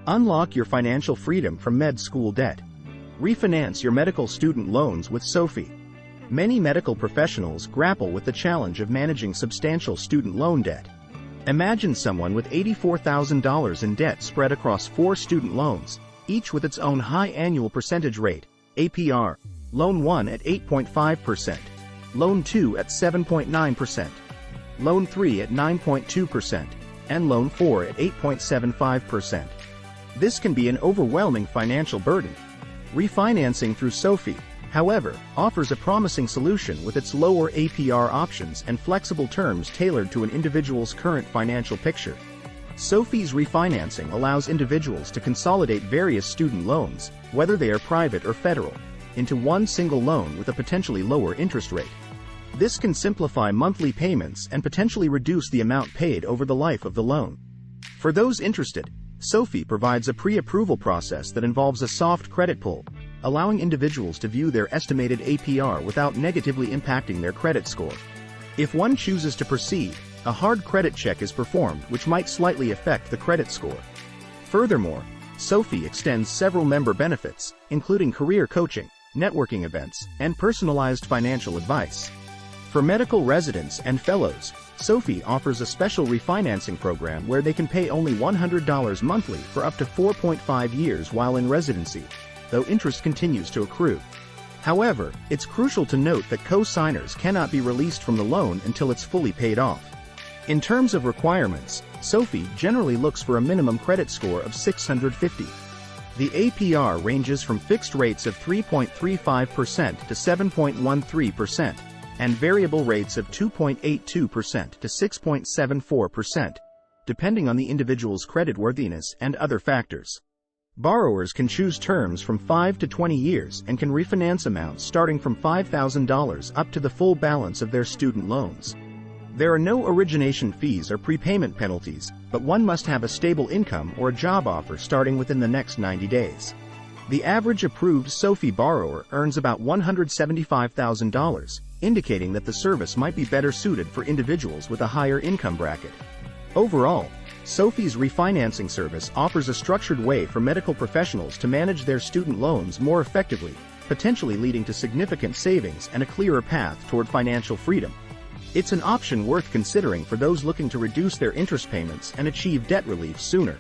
Unlock your financial freedom from med school debt. Refinance your medical student loans with Sophie. Many medical professionals grapple with the challenge of managing substantial student loan debt. Imagine someone with $84,000 in debt spread across 4 student loans, each with its own high annual percentage rate, APR, Loan 1 at 8.5%, Loan 2 at 7.9%, Loan 3 at 9.2%, and Loan 4 at 8.75%. This can be an overwhelming financial burden. Refinancing through Sophie, however, offers a promising solution with its lower APR options and flexible terms tailored to an individual's current financial picture. Sophie's refinancing allows individuals to consolidate various student loans, whether they are private or federal, into one single loan with a potentially lower interest rate. This can simplify monthly payments and potentially reduce the amount paid over the life of the loan. For those interested, Sophie provides a pre-approval process that involves a soft credit pull, allowing individuals to view their estimated APR without negatively impacting their credit score. If one chooses to proceed, a hard credit check is performed which might slightly affect the credit score. Furthermore, Sophie extends several member benefits, including career coaching, networking events, and personalized financial advice. For medical residents and fellows, Sophie offers a special refinancing program where they can pay only $100 monthly for up to 4.5 years while in residency, though interest continues to accrue. However, it's crucial to note that co-signers cannot be released from the loan until it's fully paid off. In terms of requirements, Sophie generally looks for a minimum credit score of 650. The APR ranges from fixed rates of 3.35% to 7.13%, and variable rates of 2.82% to 6.74%, depending on the individual's creditworthiness and other factors. Borrowers can choose terms from 5 to 20 years and can refinance amounts starting from $5,000 up to the full balance of their student loans. There are no origination fees or prepayment penalties, but one must have a stable income or a job offer starting within the next 90 days. The average approved Sophie borrower earns about $175,000, indicating that the service might be better suited for individuals with a higher income bracket. Overall, Sophie's refinancing service offers a structured way for medical professionals to manage their student loans more effectively, potentially leading to significant savings and a clearer path toward financial freedom. It's an option worth considering for those looking to reduce their interest payments and achieve debt relief sooner.